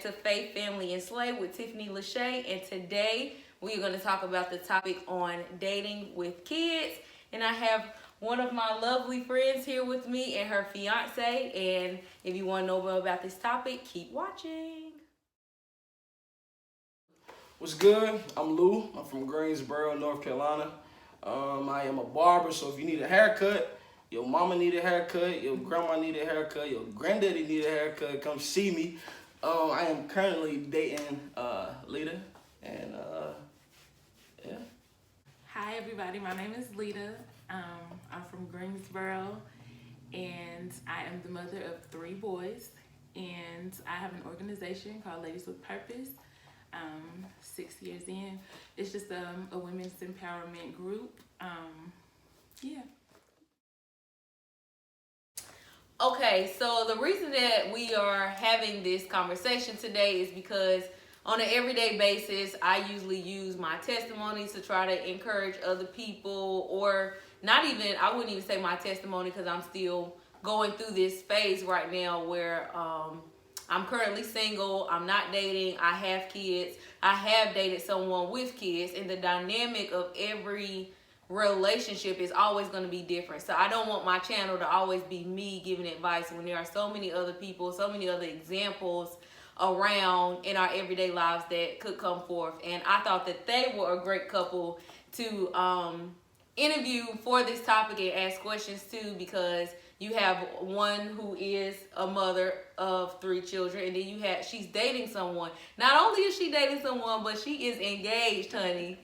to Faith, Family, and Slay with Tiffany, LaSha, and today we are going to talk about the topic on dating with kids. And I have one of my lovely friends here with me and her fiance. And if you want to know more about this topic, keep watching. What's good? I'm Lou. I'm from Greensboro, North Carolina. I am a barber, so if you need a haircut, your mama need a haircut, your grandma need a haircut, your granddaddy need a haircut, come see me. I am currently dating Lita, and yeah. Hi everybody, my name is Lita. I'm from Greensboro, and I am the mother of 3 boys, and I have an organization called Ladies with Purpose. 6 years in. It's just a women's empowerment group. Yeah. Okay, so the reason that we are having this conversation today is because on an everyday basis, I usually use my testimony to try to encourage other people, or not even, I wouldn't even say my testimony because I'm still going through this phase right now where I'm currently single, I'm not dating, I have kids, I have dated someone with kids, and the dynamic of every relationship is always going to be different. So I don't want my channel to always be me giving advice when there are so many other people, so many other examples around in our everyday lives that could come forth. And I thought that they were a great couple to interview for this topic and ask questions to, because you have one who is a mother of 3 children, and then she's dating someone. Not only is she dating someone, but she is engaged, honey.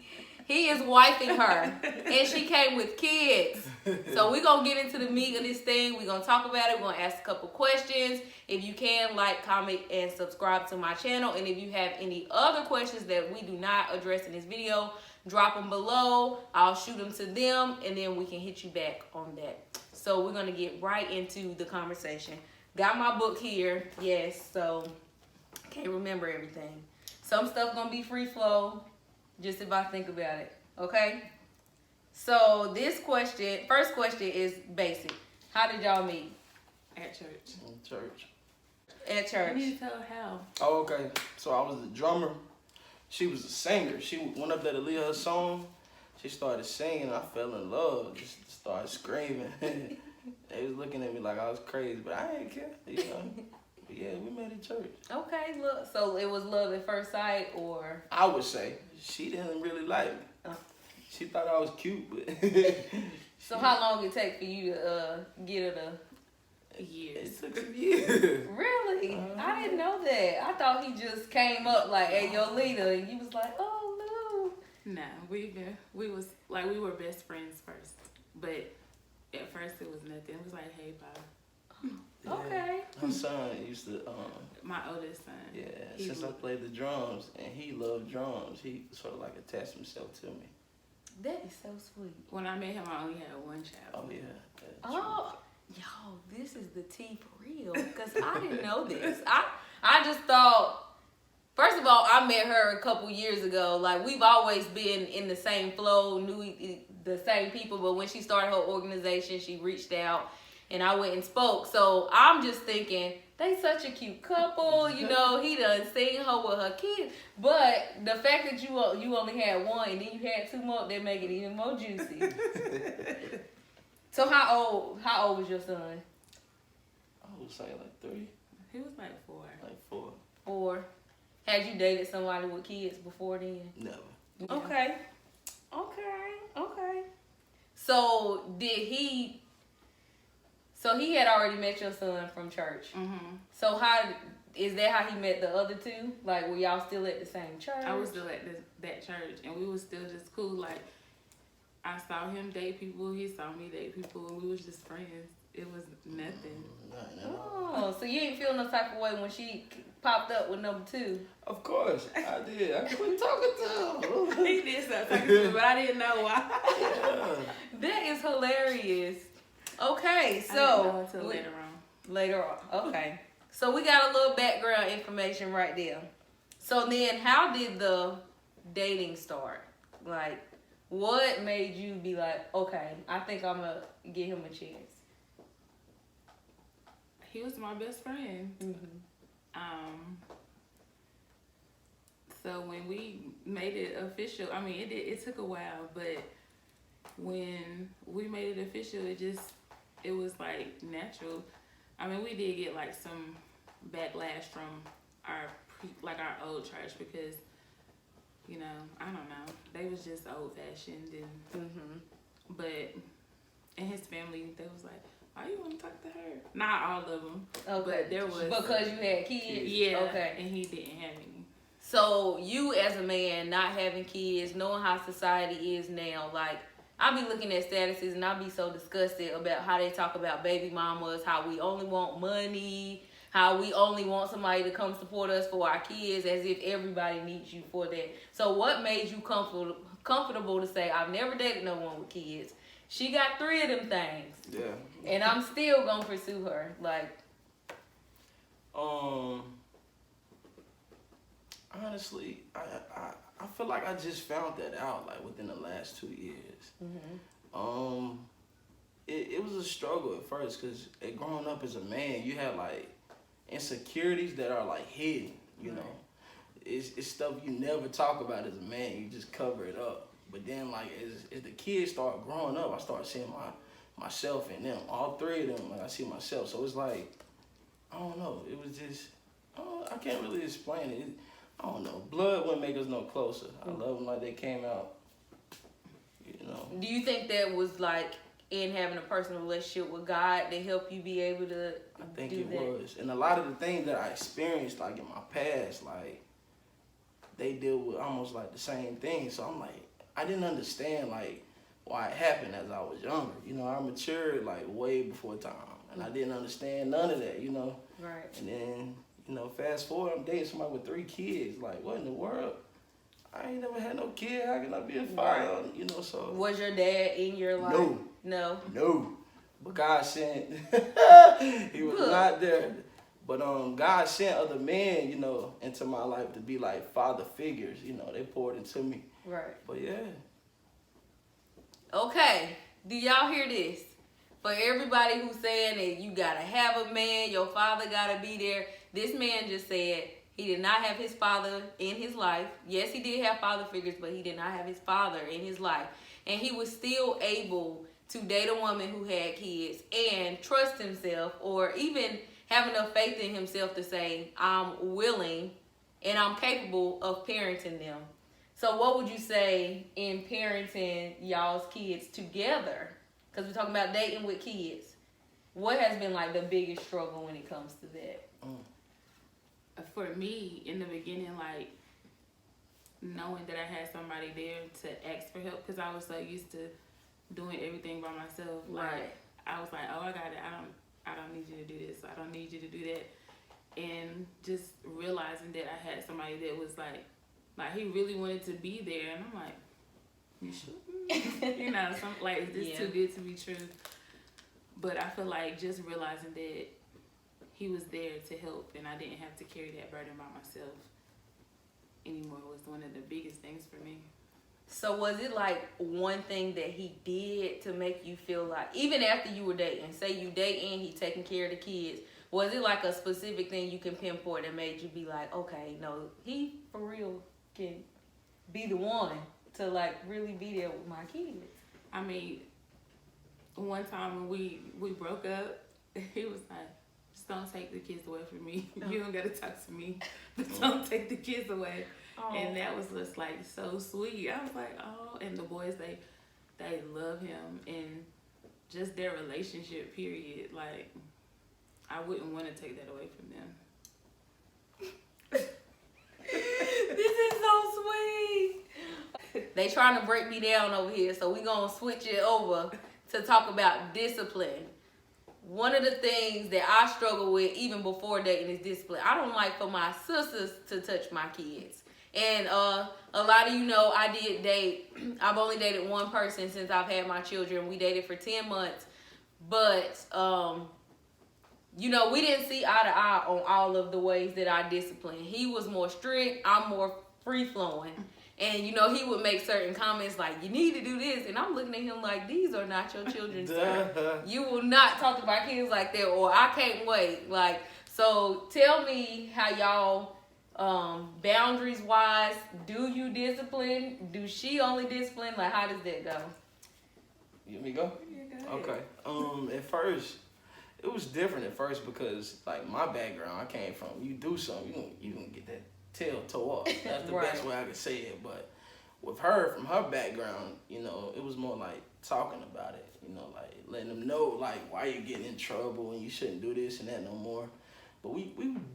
He is wifing her, and she came with kids. So we're going to get into the meat of this thing. We're going to talk about it. We're going to ask a couple questions. If you can, like, comment, and subscribe to my channel. And if you have any other questions that we do not address in this video, drop them below. I'll shoot them to them, and then we can hit you back on that. So we're going to get right into the conversation. Got my book here. Yes, so can't remember everything. Some stuff going to be free flow, just if I think about it. Okay? So this question, first question is basic. How did y'all meet? At church. At church. I need to tell how. Oh, okay. So I was the drummer. She was a singer. She went up there to lead her song. She started singing. I fell in love. Just started screaming. They was looking at me like I was crazy, but I didn't care. You know. But yeah, we met at church. Okay, look. So it was love at first sight, or? I would say she didn't really like me. She thought I was cute, but. So how long did it take for you to get her to? Years. It took some years. Really? I didn't know that. I thought he just came up like, "Hey, yo, Lita," and you was like, "Oh, no." No, we were best friends first, but at first it was nothing. It was like, hey, bye. Yeah. Okay. Her son used to. My oldest son. Yeah, since I played the drums and he loved drums, he sort of like attached himself to me. That is so sweet. When I met him, I only had 1 child. Oh yeah. Oh, yo, this is the tea for real. Because I didn't know this. I just thought, first of all, I met her a couple years ago. Like, we've always been in the same flow, knew the same people. But when she started her organization, she reached out and I went and spoke. So I'm just thinking, they such a cute couple. You know, he done seen her with her kids. But the fact that you only had 1 and then you had 2 more, that make it even more juicy. So how old was your son? I would say like 3. He was like 4. Like 4. 4. Had you dated somebody with kids before then? Never. Yeah. Okay. So he had already met your son from church. Mm-hmm. So is that how he met the other 2? Like, were y'all still at the same church? I was still at that church, and we was still just cool. Like, I saw him date people, he saw me date people, and we was just friends. It was nothing. Oh, so you ain't feel no type of way when she popped up with number 2? Of course, I did. I quit talking to him. He did start talking to me, but I didn't know why. Yeah. That is hilarious. Okay, I didn't know so until later on. Later on, okay. So we got a little background information right there. So then, how did the dating start? Like, what made you be like, okay, I think I'm gonna give him a chance? He was my best friend. Mm-hmm. So when we made it official, I mean, it took a while, but when we made it official, it was like natural. I mean, we did get like some backlash from our our old church because, you know, I don't know, they was just old fashioned and but in his family they was like, why you want to talk to her? Not all of them. Okay. But there was because you had kids. Yeah. Okay. And he didn't have any. So you as a man not having kids, knowing how society is now, like I be looking at statuses and I be so disgusted about how they talk about baby mamas, how we only want money, how we only want somebody to come support us for our kids, as if everybody needs you for that. So what made you comfortable to say, I've never dated no one with kids. She got 3 of them things. Yeah. And I'm still gonna pursue her. Like, honestly, I feel like I just found that out like within the last 2 years. It was a struggle at first because growing up as a man, you have like insecurities that are like hidden. You know, it's stuff you never talk about as a man. You just cover it up. But then like as the kids start growing up, I start seeing myself in them. All 3 of them, like I see myself. So it's like, I don't know. It was just, I can't really explain it. I don't know. Blood wouldn't make us no closer. I love them like they came out. You know. do you think that was like in having a personal relationship with God to help you be able to I think do it that? was. And a lot of the things that I experienced like in my past, like they deal with almost like the same thing. So I'm like, I didn't understand like why it happened as I was younger. You know, I matured like way before time. And I didn't understand none of that, you know. Right. And then, you know, fast forward, I'm dating somebody with 3 kids. Like, what in the world? I ain't never had no kid. How can I be a father? Right. You know, so. Was your dad in your life? No. No. But God sent. He was Good. not there. But God sent other men, you know, into my life to be like father figures. You know, they poured into me. Right. But yeah. Okay. Do y'all hear this? For everybody who's saying that you gotta have a man, your father gotta be there. This man just said he did not have his father in his life. Yes, he did have father figures, but he did not have his father in his life. And he was still able to date a woman who had kids and trust himself, or even have enough faith in himself to say, I'm willing and I'm capable of parenting them. So what would you say in parenting y'all's kids together? Because we're talking about dating with kids. What has been like the biggest struggle when it comes to that? For me, in the beginning, like knowing that I had somebody there to ask for help, because I was so used to doing everything by myself. Like, Right. I was like, oh, I got it. I don't need you to do this. I don't need you to do that. And just realizing that I had somebody that was like he really wanted to be there, and I'm like, you sure? You know, like, this Yeah. too good to be true. But I feel like just realizing that he was there to help, and I didn't have to carry that burden by myself anymore was one of the biggest things for me. So was it like one thing that he did to make you feel like, even after you were dating, say you date and he taking care of the kids, was it like a specific thing you can pinpoint that made you be like, okay, no, he for real can be the one to like really be there with my kids? I mean, one time when we broke up, he was like, just don't take the kids away from me. You don't gotta talk to me, but don't take the kids away. Oh. And that was just like so sweet. I was like, oh, and the boys, they love him, and just their relationship, period. Like, I wouldn't want to take that away from them. This is so sweet. They trying to break me down over here, so we gonna switch it over to talk about discipline. One of the things that I struggle with even before dating is discipline. I don't like for my sisters to touch my kids. And a lot of you know I did date. I've only dated one person since I've had my children. We dated for 10 months. But, you know, we didn't see eye to eye on all of the ways that I discipline. He was more strict. I'm more free-flowing. And, you know, he would make certain comments like, you need to do this. And I'm looking at him like, these are not your children, sir. You will not talk to my kids like that, or I can't wait. Like, so tell me how y'all boundaries wise, do you discipline? Do she only discipline? Like, how does that go? You want me to go? Yeah, go ahead. Okay. At first, it was different at first because, like, my background, I came from, you do something, you gonna get that tail toe off. That's the Right. best way I could say it. But with her, from her background, you know, it was more like talking about it, you know, like letting them know, like, why you getting in trouble and you shouldn't do this and that no more. But we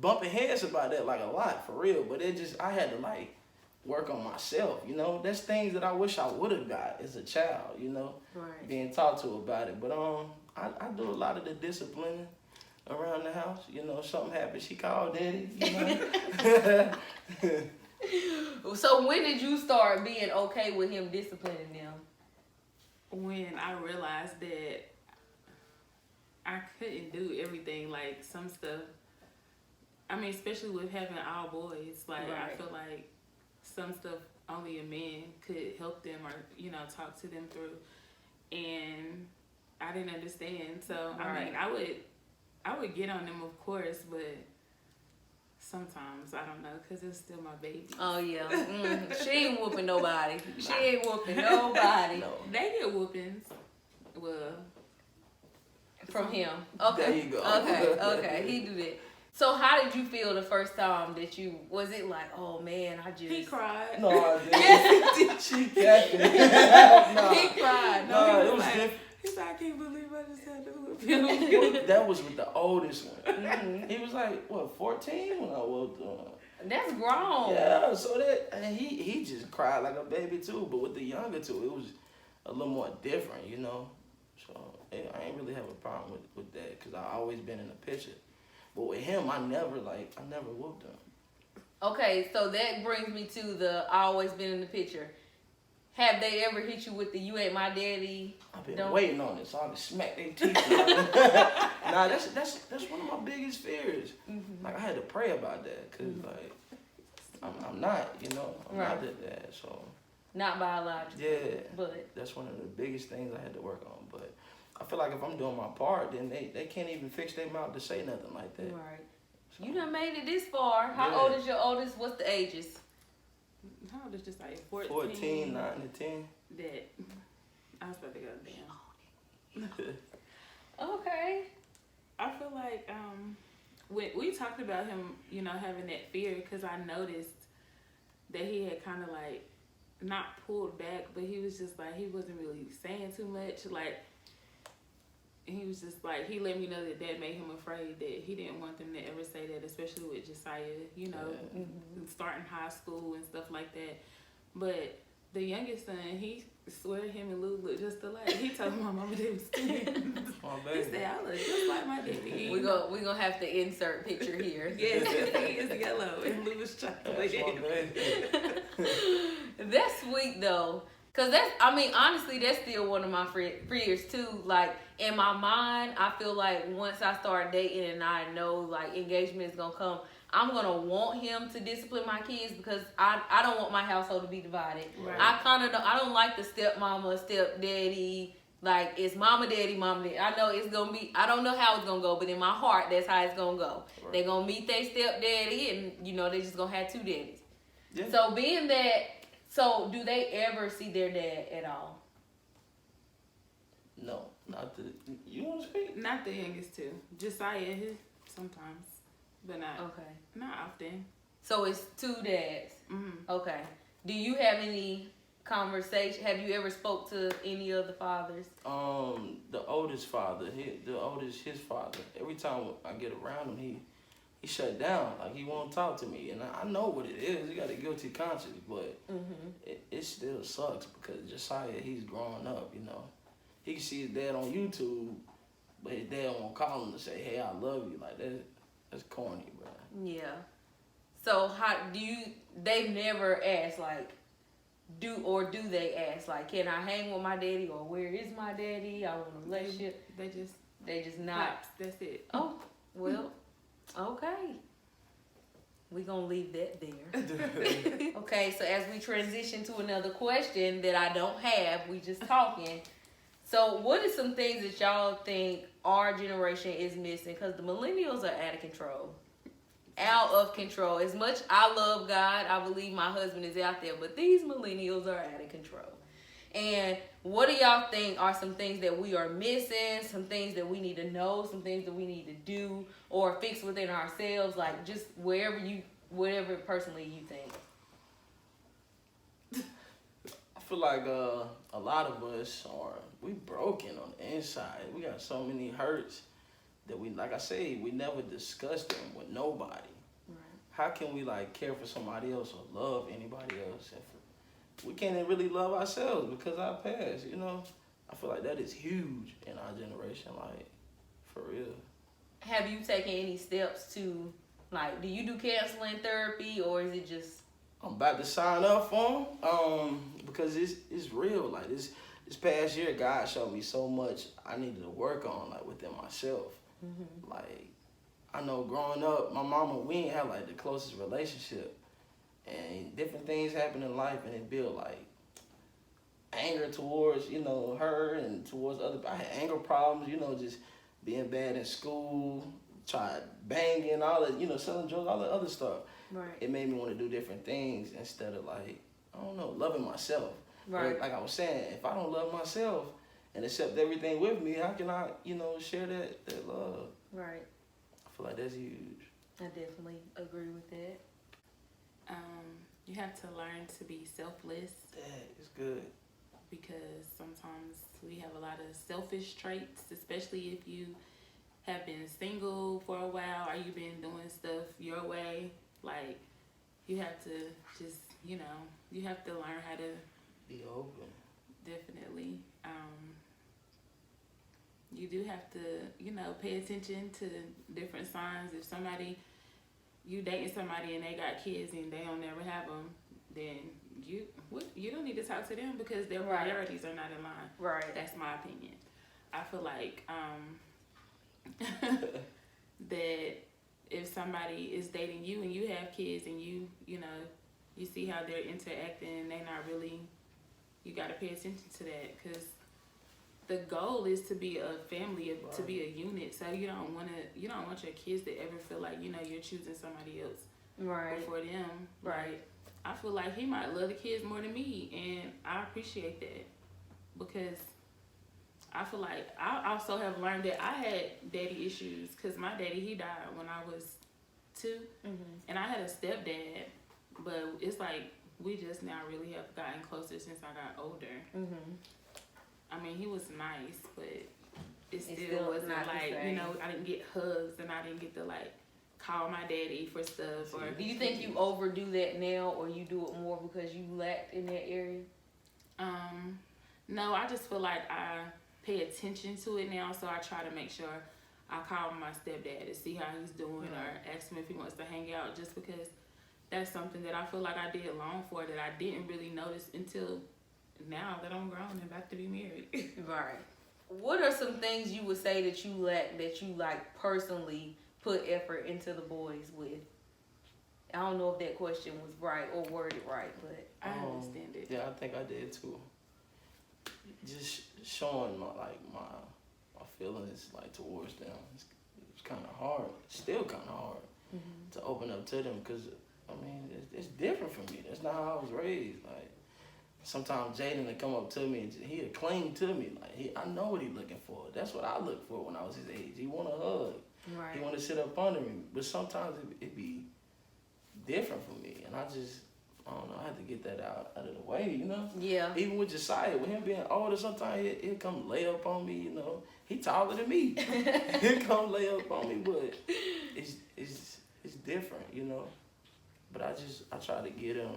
bumping heads about that, like, a lot, for real. But it just, I had to, like, work on myself, you know. There's things that I wish I would have got as a child, you know, Right. being taught to about it. But I do a lot of the disciplining around the house. You know, something happens, she called daddy, you know. So when did you start being okay with him disciplining them? When I realized that I couldn't do everything, like some stuff. I mean, especially with having all boys, like I Right. feel like some stuff only a man could help them or, you know, talk to them through. And I didn't understand. So I mean, I would get on them, of course, but sometimes I don't know, because it's still my baby. Oh yeah, she ain't whooping nobody. She ain't whooping nobody. No. They get whoopings. Well, From him. Okay. There you go. Okay, he do that. So how did you feel the first time that you, was it like, oh man, I just... he cried. No, I didn't. She capping. Nah. He cried. No, he it was like, different. he said, I can't believe I just had to whoop him. That was with the oldest one. Mhm. He was like, what, 14 when I whooped him. That's grown. Yeah, so that, and he just cried like a baby too. But with the younger two, it was a little more different, you know. So I ain't really have a problem with that because I always been in the picture. But with him, I never whooped him. Okay, so that brings me to the I always been in the picture. Have they ever hit you with the you ain't my daddy? I've been Don't- waiting on it, so I can smack their teeth. Nah, that's one of my biggest fears. Mhm. Like I had to pray about that, cause like I'm not, you know, I'm not that. So Not biological. yeah, But that's one of the biggest things I had to work on. But I feel like if I'm doing my part, then they can't even fix their mouth to say nothing like that. right. You done made it this far. How Yeah. old is your oldest? What's the ages? How old is just like 14? 14, 9 to 10. That I was about to go down. Okay. I feel like when we talked about him, you know, having that fear, because I noticed that he had kind of like not pulled back, but he was just like, he wasn't really saying too much. Like, he was just like, he let me know that made him afraid, that he didn't want them to ever say that, especially with Josiah, you know, starting high school and stuff like that. But the youngest son, he swear him and Lou look just alike. He told my mama they was twins. My He baby. said, I look just like my daddy. We gonna have to insert picture here. Yes, he is yellow and Lou is That's chocolate. my baby. That's sweet though, cause honestly, that's still one of my fears too. Like in my mind, I feel like once I start dating and I know like engagement is gonna come, I'm gonna want him to discipline my kids because I don't want my household to be divided. Right. I don't like the stepmama, stepdaddy. Like it's mama, daddy, mama, daddy. I know it's gonna be. I don't know how it's gonna go, but in my heart, that's how it's gonna go. Right. They're gonna meet their stepdaddy, and you know they just gonna have two daddies. Yeah. So being that, so do they ever see their dad at all? No, not the. You want to speak? Not the youngest two. Josiah, sometimes, but Okay. not often. So it's two dads. Mm-hmm. Okay. Do you have any conversation? Have you ever spoke to any of the fathers? The oldest father, his father. Every time I get around him, he shut down. Like he won't talk to me, and I know what it is. He got a guilty conscience, but it still sucks because Josiah, he's growing up. You know, he can see his dad on YouTube, but his dad won't call him to say, "Hey, I love you." Like that's corny, bro. Yeah. So how do you? They've never asked like, do they ask like, can I hang with my daddy or where is my daddy? I want a relationship. They just not. Pops, that's it. Oh, well, okay. We gonna leave that there. Okay, so as we transition to another question that I don't have, we just talking. So what are some things that y'all think our generation is missing? Because the millennials are out of control. out of control. As much I love God, I believe my husband is out there, but these millennials are out of control. And what do y'all think are some things that we are missing, some things that we need to know, some things that we need to do or fix within ourselves, like just whatever personally you think? I feel like a lot of us we broken on the inside. We got so many hurts that we, like I say, we never discuss them with nobody. Right. How can we like care for somebody else or love anybody else if we can't even really love ourselves because our past, you know? I feel like that is huge in our generation, like, for real. Have you taken any steps to, like, do you do counseling, therapy, or is it just... I'm about to sign up for them because it's real. Like, this past year, God showed me so much I needed to work on, like, within myself. Mm-hmm. Like, I know growing up, my mama, we ain't had, like, the closest relationship. And different things happen in life, and it built, like, anger towards, you know, her and towards other. I had anger problems, you know, just being bad in school, tried banging, all that, you know, selling drugs, all the other stuff. Right. It made me want to do different things instead of, like, I don't know, loving myself. Right. Like I was saying, if I don't love myself and accept everything with me, how can I, you know, share that love? Right. I feel like that's huge. I definitely agree with that. You have to learn to be selfless. That is good. Because sometimes we have a lot of selfish traits, especially if you have been single for a while or you've been doing stuff your way. Like, you have to just, you know, you have to learn how to be open. Definitely. You do have to, you know, pay attention to different signs. If you dating somebody and they got kids and they don't ever have them, then you don't need to talk to them because their priorities are not in line. Right. That's my opinion. I feel like that if somebody is dating you and you have kids and you know, you see how they're interacting and they're not really, you got to pay attention to that because the goal is to be a family, to be a unit. So you don't want your kids to ever feel like, you know, you're choosing somebody else before them. Right. I feel like he might love the kids more than me, and I appreciate that because I feel like I also have learned that I had daddy issues because my daddy, he died when I was 2, and I had a stepdad, but it's like we just now really have gotten closer since I got older. I mean, he was nice, but it still wasn't like, you know, I didn't get hugs and I didn't get to like call my daddy for stuff. Or do you think you overdo that now, or you do it more because you lacked in that area? No, I just feel like I pay attention to it now, so I try to make sure I call my stepdad to see how he's doing or ask him if he wants to hang out, just because that's something that I feel like I did long for that I didn't really notice until now that I'm grown and about to be married. Right. What are some things you would say that you lack that you like personally put effort into the boys with? I don't know if that question was right or worded right, but I understand it. Yeah, I think I did too. Just showing my feelings like towards them. It's kind of hard. It's still kind of hard to open up to them because I mean it's different for me. That's not how I was raised. Like sometimes Jaden will come up to me and he'll cling to me. Like I know what he's looking for. That's what I looked for when I was his age. He want a hug. Right. He want to sit up under me. But sometimes it be different for me, and I don't know, I had to get that out of the way, you know? Yeah. Even with Josiah, with him being older, sometimes he'll come lay up on me, you know? He taller than me. He'll come lay up on me, but it's different, you know? But I try to get him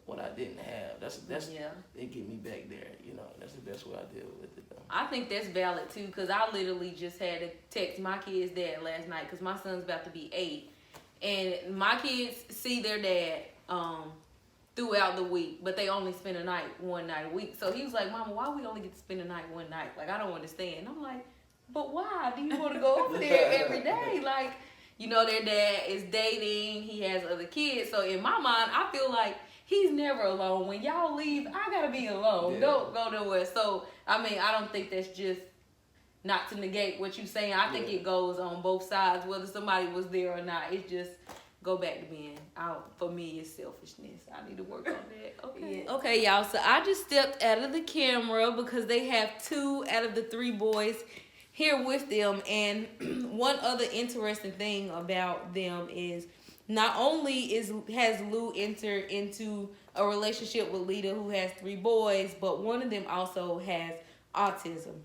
what I didn't have. That's it get me back there, you know? That's the best way I deal with it, though. I think that's valid, too, because I literally just had to text my kid's dad last night because my son's about to be 8. And my kids see their dad throughout the week, but they only spend one night a week. So he was like, Mama, why we only get to spend a night one night? Like, I don't understand. And I'm like, but why? Do you want to go over there every day? Like, you know, their dad is dating. He has other kids. So in my mind, I feel like he's never alone. When y'all leave, I got to be alone. Yeah. Don't go nowhere. So, I mean, I don't think that's just not to negate what you're saying. I think it goes on both sides, whether somebody was there or not. It's just go back to being out. For me, it's selfishness. I need to work on that. Okay. Yeah. Okay, y'all. So I just stepped out of the camera because they have 2 out of the 3 boys here with them. And one other interesting thing about them is not only has Lou entered into a relationship with Lita, who has 3 boys, but one of them also has autism.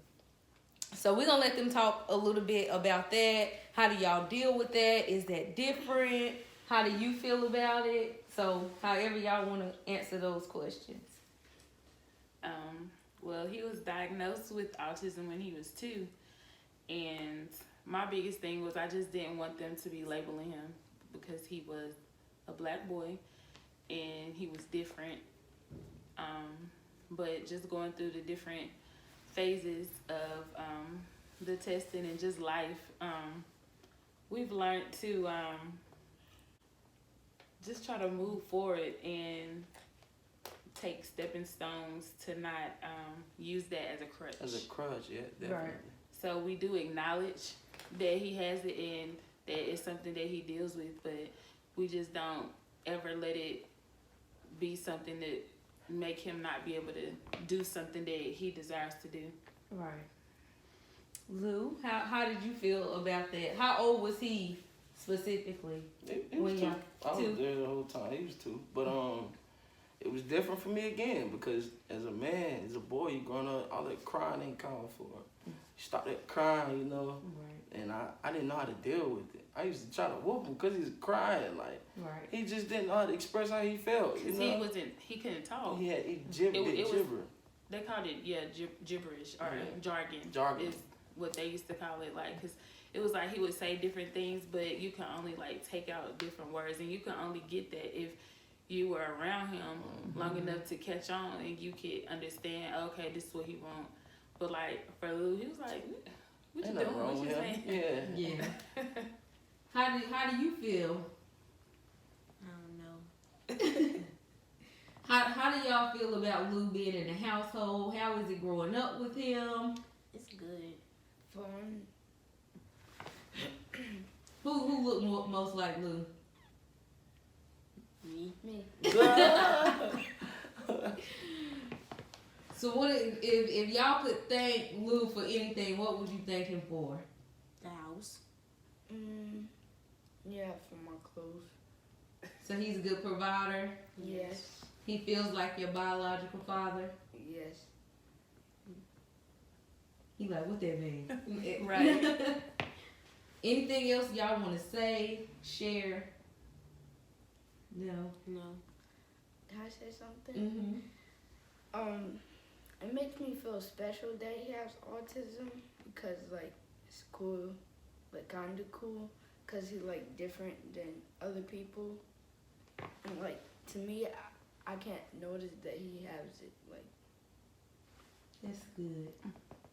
So we're going to let them talk a little bit about that. How do y'all deal with that? Is that different? How do you feel about it? So however y'all want to answer those questions. Well, he was diagnosed with autism when he was 2. And my biggest thing was I just didn't want them to be labeling him because he was a black boy and he was different. But just going through the different phases of the testing and just life, we've learned to just try to move forward and take stepping stones to not use that as a crutch. As a crutch, yeah, definitely. Right. So we do acknowledge that he has it and that it's something that he deals with, but we just don't ever let it be something that make him not be able to do something that he desires to do. Right. Lou, how did you feel about that? How old was he specifically? He was 2. I was there the whole time. He was 2. But it was different for me again because as a man, as a boy, you growing up, all that crying ain't called for. You started crying, you know, right. And I didn't know how to deal with it. I used to try to whoop him because he's crying, like right. He just didn't know how to express how he felt. You know? He couldn't talk. He gibber. They called it gibberish or jargon. Jargon is what they used to call it, like, because it was like he would say different things, but you can only like take out different words, and you can only get that if you were around him long enough to catch on and you could understand. Okay, this is what he want. But like for Lou, he was like, "What you doing? What you saying?" Yeah. How do you feel? I don't know. How do y'all feel about Lou being in the household? How is it growing up with him? It's good. Fun. Who looked most like Lou? Me. So what if y'all could thank Lou for anything, what would you thank him for? The house. Yeah, for my clothes. So he's a good provider? Yes. He feels like your biological father? Yes. He like, what that mean? Right. Anything else y'all want to say, share? No. Can I say something? It makes me feel special that he has autism because, like, it's cool, like, kind of cool, because he's, like, different than other people. And, like, to me, I can't notice that he has it, like. That's good.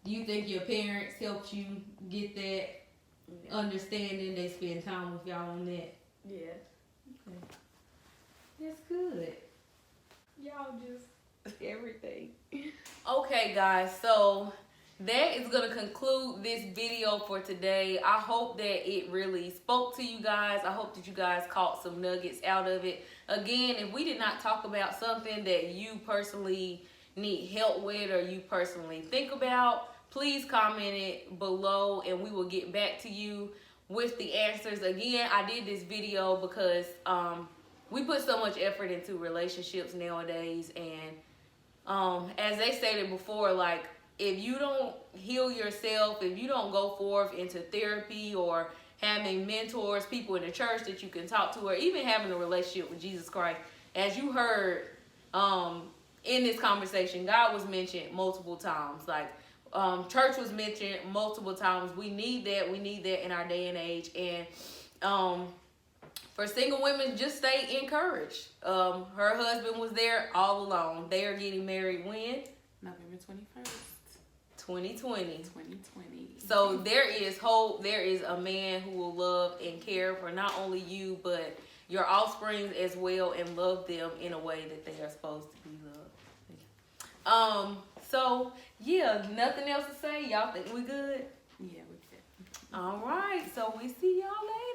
Do you think your parents helped you get that understanding? They spend time with y'all on that? Yeah. Okay. That's good. Y'all just everything. Okay, guys, so that is going to conclude this video for today. I hope that it really spoke to you guys. I hope that you guys caught some nuggets out of it. Again, if we did not talk about something that you personally need help with or you personally think about, please comment it below and we will get back to you with the answers. Again, I did this video because we put so much effort into relationships nowadays, and as they stated before, like, if you don't heal yourself, if you don't go forth into therapy or having mentors, people in the church that you can talk to, or even having a relationship with Jesus Christ, as you heard in this conversation, God was mentioned multiple times. Like, church was mentioned multiple times. We need that. We need that in our day and age. And for single women, just stay encouraged. Her husband was there all along. They are getting married when? November 21st. 2020. 2020. So there is hope. There is a man who will love and care for not only you, but your offspring as well, and love them in a way that they are supposed to be loved. So yeah, nothing else to say. Y'all think we good? Yeah, we did. All right. So we see y'all later.